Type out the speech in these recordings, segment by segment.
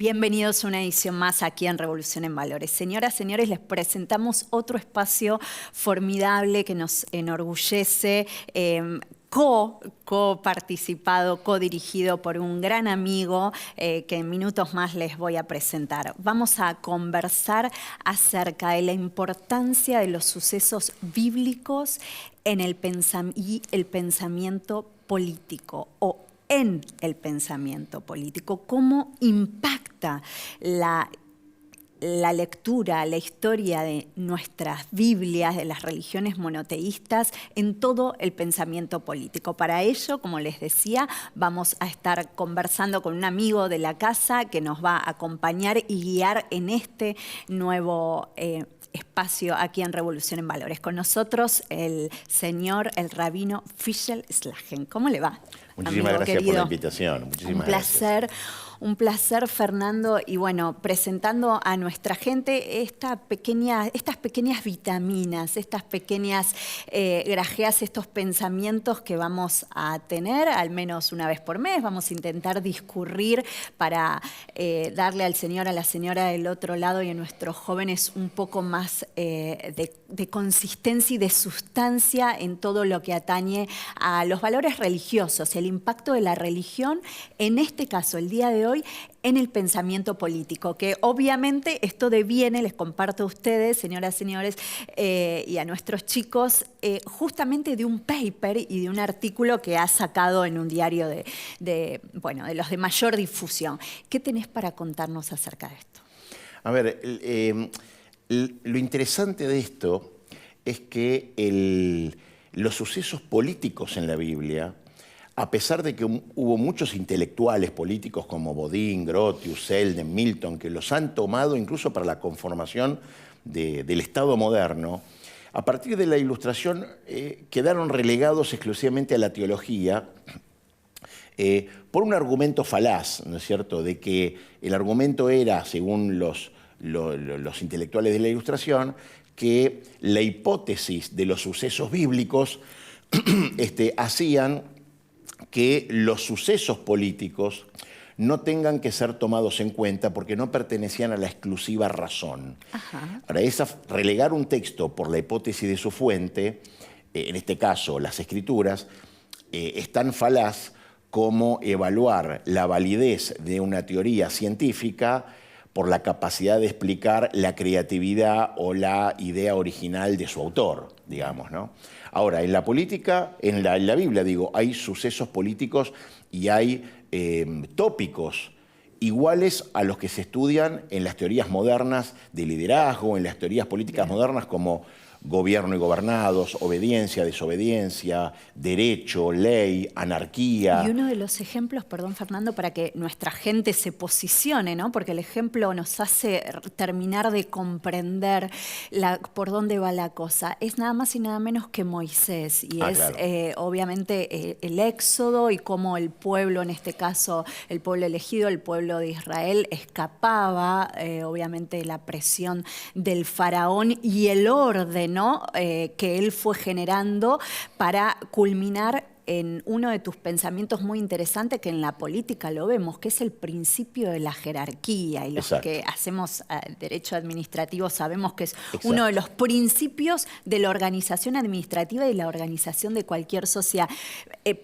Bienvenidos a una edición más aquí en Revolución en Valores. Señoras, señores, les presentamos otro espacio formidable que nos enorgullece, co-participado, co-dirigido por un gran amigo que en minutos más les voy a presentar. Vamos a conversar acerca de la importancia de los sucesos bíblicos en el pensamiento político o en el pensamiento político, cómo impacta la lectura, la historia de nuestras Biblias, de las religiones monoteístas, en todo el pensamiento político. Para ello, como les decía, vamos a estar conversando con un amigo de la casa que nos va a acompañar y guiar en este nuevo espacio aquí en Revolución en Valores. Con nosotros el señor, el rabino Fischel Slagen. ¿Cómo le va? Muchísimas gracias por la invitación. Muchísimas gracias. Un placer, Fernando. Y bueno, presentando a nuestra gente estas pequeñas vitaminas, estas pequeñas grajeas, estos pensamientos que vamos a tener al menos una vez por mes. Vamos a intentar discurrir para darle al señor, a la señora del otro lado y a nuestros jóvenes un poco más de consistencia y de sustancia en todo lo que atañe a los valores religiosos, el impacto de la religión, en este caso, el día de hoy, en el pensamiento político, que obviamente esto deviene, les comparto a ustedes, señoras, señores, y a nuestros chicos, justamente de un paper y de un artículo que ha sacado en un diario de los de mayor difusión. ¿Qué tenés para contarnos acerca de esto? A ver, lo interesante de esto es que los sucesos políticos en la Biblia, a pesar de que hubo muchos intelectuales políticos como Bodin, Grotius, Selden, Milton, que los han tomado incluso para la conformación del Estado moderno, a partir de la Ilustración quedaron relegados exclusivamente a la teología por un argumento falaz, ¿no es cierto?, de que el argumento era, según los intelectuales de la Ilustración, que la hipótesis de los sucesos bíblicos hacían que los sucesos políticos no tengan que ser tomados en cuenta porque no pertenecían a la exclusiva razón. Ajá. Ahora, relegar un texto por la hipótesis de su fuente, en este caso las Escrituras, es tan falaz como evaluar la validez de una teoría científica por la capacidad de explicar la creatividad o la idea original de su autor, digamos, ¿no? Ahora, en la política, en la Biblia, digo, hay sucesos políticos y hay tópicos iguales a los que se estudian en las teorías modernas de liderazgo, en las teorías políticas modernas como gobierno y gobernados, obediencia, desobediencia, derecho, ley, anarquía. Y uno de los ejemplos, perdón Fernando, para que nuestra gente se posicione, ¿no? Porque el ejemplo nos hace terminar de comprender por dónde va la cosa, es nada más y nada menos que Moisés. Y claro. Obviamente el Éxodo y cómo el pueblo, en este caso el pueblo elegido, el pueblo de Israel, escapaba obviamente de la presión del faraón y el orden, ¿no? Que él fue generando para culminar en uno de tus pensamientos muy interesantes, que en la política lo vemos, que es el principio de la jerarquía. Y los Exacto. que hacemos derecho administrativo sabemos que es Exacto. uno de los principios de la organización administrativa y la organización de cualquier sociedad.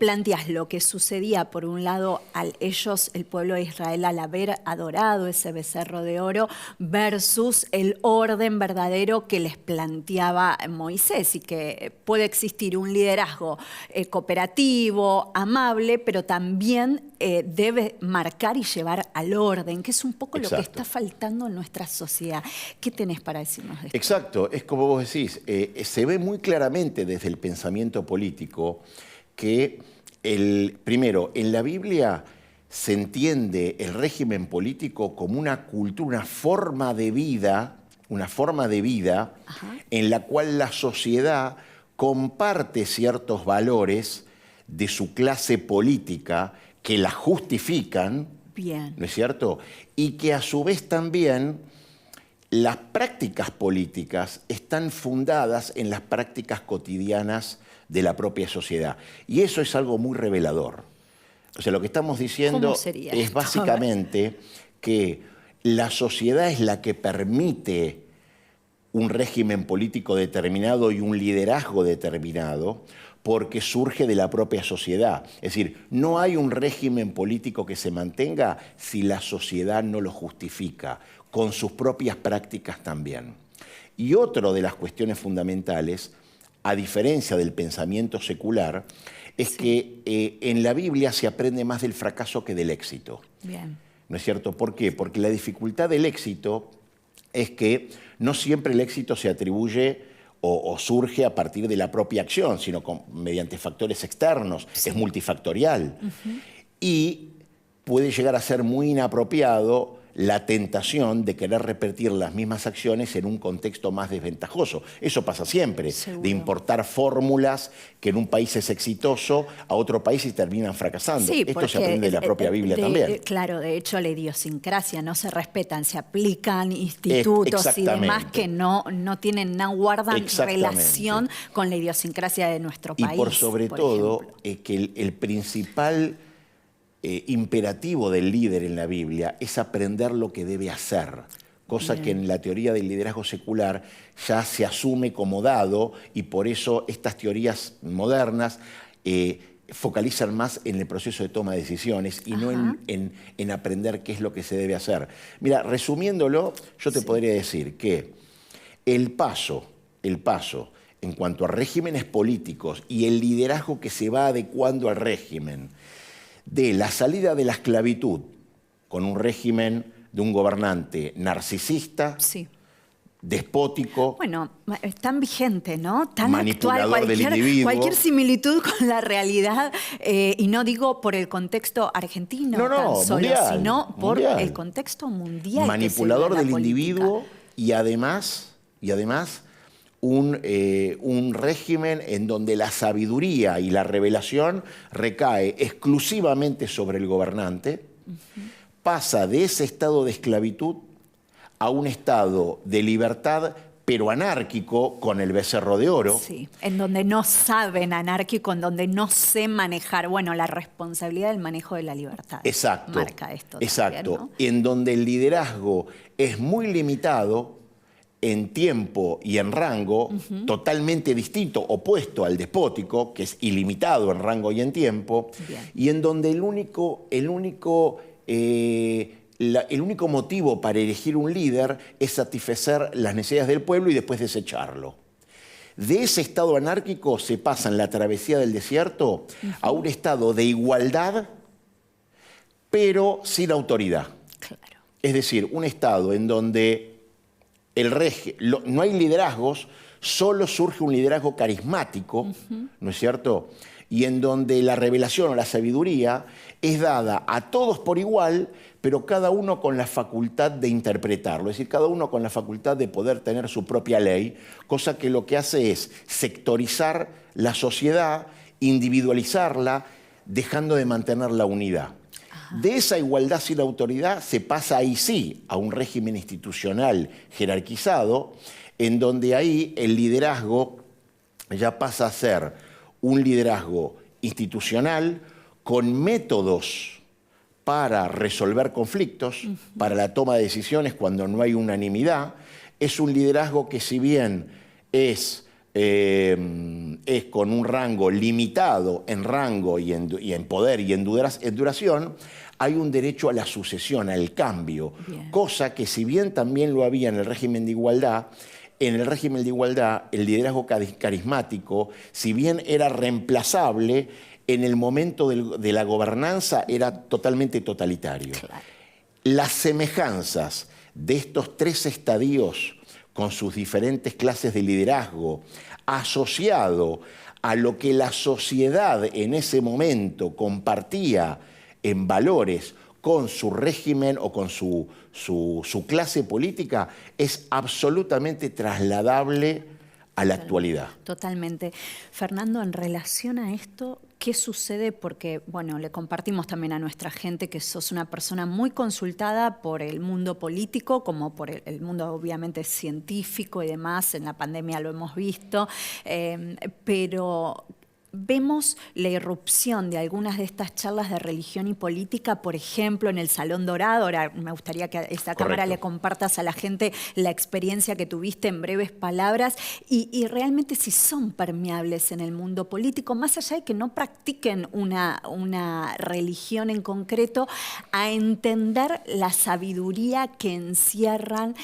Planteas lo que sucedía, por un lado, el pueblo de Israel, al haber adorado ese becerro de oro, versus el orden verdadero que les planteaba Moisés, y que puede existir un liderazgo cooperativo, amable, pero también debe marcar y llevar al orden, que es un poco Exacto. lo que está faltando en nuestra sociedad. ¿Qué tenés para decirnos de esto? Exacto, es como vos decís, se ve muy claramente desde el pensamiento político que, primero, en la Biblia se entiende el régimen político como una cultura, una forma de vida Ajá. en la cual la sociedad comparte ciertos valores de su clase política que la justifican, Bien. ¿no es cierto? Y que a su vez también las prácticas políticas están fundadas en las prácticas cotidianas de la propia sociedad. Y eso es algo muy revelador. O sea, lo que estamos diciendo es básicamente que la sociedad es la que permite un régimen político determinado y un liderazgo determinado, porque surge de la propia sociedad. Es decir, no hay un régimen político que se mantenga si la sociedad no lo justifica, con sus propias prácticas también. Y otra de las cuestiones fundamentales, a diferencia del pensamiento secular, es que en la Biblia se aprende más del fracaso que del éxito. Bien. ¿No es cierto? ¿Por qué? Porque la dificultad del éxito es que no siempre el éxito se atribuye o surge a partir de la propia acción, sino mediante factores externos, es multifactorial. Y puede llegar a ser muy inapropiado la tentación de querer repetir las mismas acciones en un contexto más desventajoso. Eso pasa siempre, Seguro. de importar fórmulas que en un país es exitoso, a otro país y terminan fracasando. Sí, esto se aprende de la propia Biblia también. Claro, de hecho la idiosincrasia no se respetan, se aplican institutos y demás que no guardan relación con la idiosincrasia de nuestro país. Y por sobre todo, que el principal imperativo del líder en la Biblia es aprender lo que debe hacer, cosa que en la teoría del liderazgo secular ya se asume como dado, y por eso estas teorías modernas focalizan más en el proceso de toma de decisiones y no en aprender qué es lo que se debe hacer. Mira, resumiéndolo, yo te podría decir que el paso en cuanto a regímenes políticos y el liderazgo que se va adecuando al régimen, de la salida de la esclavitud con un régimen de un gobernante narcisista, despótico, bueno, tan vigente, ¿no? Tan manipulador actual, del individuo. Cualquier similitud con la realidad, y no digo por el contexto argentino tan solo, mundial, sino por el contexto mundial. Manipulador del individuo y además un régimen en donde la sabiduría y la revelación recae exclusivamente sobre el gobernante, pasa de ese estado de esclavitud a un estado de libertad, pero anárquico, con el becerro de oro. Sí, en donde no saben, anárquico, en donde no sé manejar, bueno, la responsabilidad del manejo de la libertad. Exacto. Marca esto Exacto. También, ¿no? En donde el liderazgo es muy limitado en tiempo y en rango, totalmente distinto, opuesto al despótico, que es ilimitado en rango y en tiempo, y en donde el único motivo para elegir un líder es satisfacer las necesidades del pueblo y después desecharlo. De ese estado anárquico se pasa en la travesía del desierto a un estado de igualdad, pero sin autoridad. Claro. Es decir, un estado en donde no hay liderazgos, solo surge un liderazgo carismático, ¿no es cierto? Y en donde la revelación o la sabiduría es dada a todos por igual, pero cada uno con la facultad de interpretarlo, es decir, cada uno con la facultad de poder tener su propia ley, cosa que lo que hace es sectorizar la sociedad, individualizarla, dejando de mantener la unidad. De esa igualdad sin autoridad se pasa ahí sí a un régimen institucional jerarquizado, en donde ahí el liderazgo ya pasa a ser un liderazgo institucional con métodos para resolver conflictos, para la toma de decisiones cuando no hay unanimidad. Es un liderazgo que, si bien es con un rango limitado en rango y en poder y en duración, hay un derecho a la sucesión, al cambio, cosa que, si bien también lo había en el régimen de igualdad, en el régimen de igualdad el liderazgo carismático, si bien era reemplazable, en el momento de la gobernanza era totalmente totalitario. Claro. Las semejanzas de estos tres estadios con sus diferentes clases de liderazgo, asociado a lo que la sociedad en ese momento compartía en valores con su régimen o con su clase política, es absolutamente trasladable a la actualidad. Totalmente. Fernando, en relación a esto, ¿qué sucede? Porque, bueno, le compartimos también a nuestra gente que sos una persona muy consultada por el mundo político, como por el mundo obviamente científico y demás. En la pandemia lo hemos visto, pero vemos la irrupción de algunas de estas charlas de religión y política, por ejemplo, en el Salón Dorado. Ahora me gustaría que a esta cámara le compartas a la gente la experiencia que tuviste en breves palabras y realmente si son permeables en el mundo político, más allá de que no practiquen una religión en concreto, a entender la sabiduría que encierran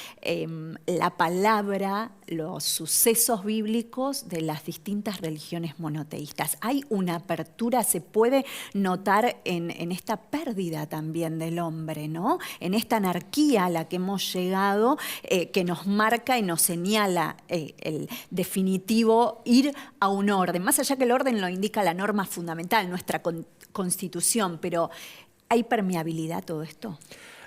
la palabra, los sucesos bíblicos de las distintas religiones monoteístas. Hay una apertura, se puede notar en esta pérdida también del hombre, ¿no? En esta anarquía a la que hemos llegado, que nos marca y nos señala el definitivo ir a un orden. Más allá que el orden lo indica la norma fundamental, nuestra Constitución, pero ¿hay permeabilidad todo esto?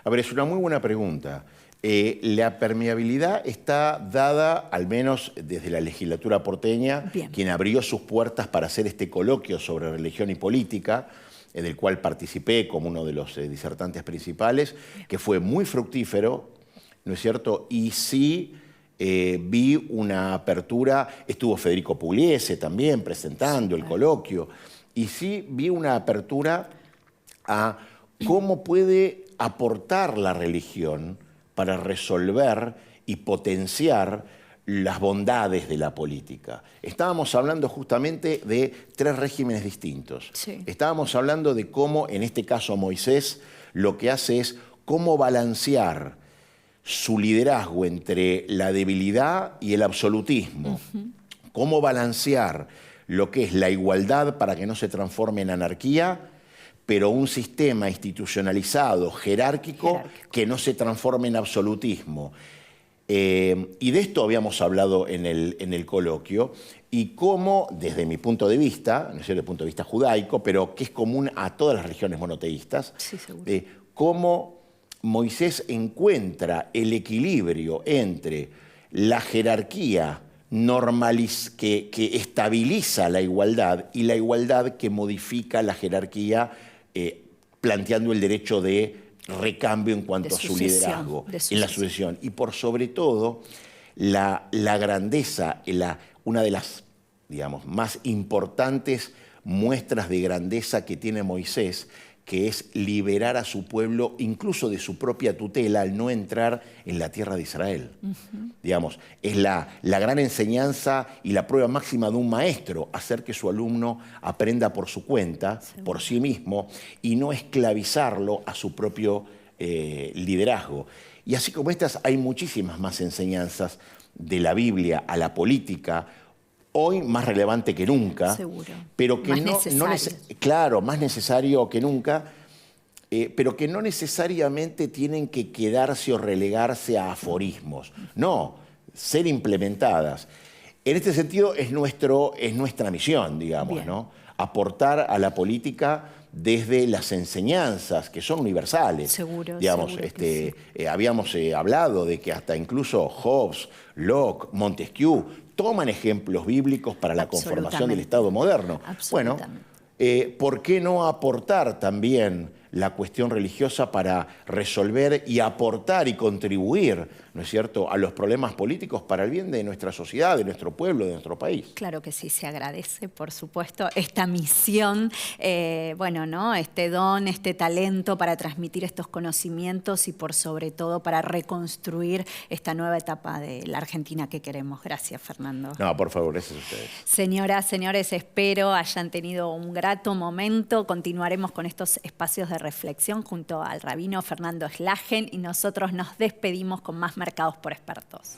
A ver, es una muy buena pregunta. La permeabilidad está dada, al menos desde la legislatura porteña, Bien. Quien abrió sus puertas para hacer este coloquio sobre religión y política, del cual participé como uno de los disertantes principales, que fue muy fructífero, ¿no es cierto? Y sí vi una apertura, estuvo Federico Pugliese también presentando el coloquio, y sí vi una apertura a cómo puede aportar la religión para resolver y potenciar las bondades de la política. Estábamos hablando justamente de 3 regímenes distintos. Sí. Estábamos hablando de cómo, en este caso Moisés, lo que hace es cómo balancear su liderazgo entre la debilidad y el absolutismo. Cómo balancear lo que es la igualdad para que no se transforme en anarquía, pero un sistema institucionalizado, jerárquico, que no se transforme en absolutismo. Y de esto habíamos hablado en el coloquio, y cómo, desde mi punto de vista, no sé, desde el punto de vista judaico, pero que es común a todas las religiones monoteístas, Sí, seguro. cómo Moisés encuentra el equilibrio entre la jerarquía que estabiliza la igualdad y la igualdad que modifica la jerarquía, planteando el derecho de recambio en cuanto a su liderazgo, en la sucesión. Y por sobre todo, la grandeza, una de las, digamos, más importantes muestras de grandeza que tiene Moisés, que es liberar a su pueblo incluso de su propia tutela al no entrar en la tierra de Israel. Digamos, es la gran enseñanza y la prueba máxima de un maestro, hacer que su alumno aprenda por su cuenta, por sí mismo, y no esclavizarlo a su propio liderazgo. Y así como estas, hay muchísimas más enseñanzas de la Biblia a la política, hoy más relevante que nunca, Seguro. pero que Más más necesario que nunca, pero que no necesariamente tienen que quedarse o relegarse a aforismos. No, ser implementadas. En este sentido es nuestra misión, digamos, ¿no? Aportar a la política desde las enseñanzas que son universales. Seguro, digamos, seguro que sí. Habíamos hablado de que hasta incluso Hobbes, Locke, Montesquieu toman ejemplos bíblicos para la conformación del Estado moderno. Bueno, ¿por qué no aportar también la cuestión religiosa para resolver y aportar y contribuir, ¿no es cierto?, a los problemas políticos para el bien de nuestra sociedad, de nuestro pueblo, de nuestro país? Claro que sí, se agradece, por supuesto, esta misión, bueno, ¿no? Este don, este talento para transmitir estos conocimientos y por sobre todo para reconstruir esta nueva etapa de la Argentina que queremos. Gracias, Fernando. No, por favor, gracias a ustedes. Señoras, señores, espero hayan tenido un grato momento. Continuaremos con estos espacios de reflexión junto al rabino Fernando Slagen y nosotros nos despedimos con más Mercados por Expertos.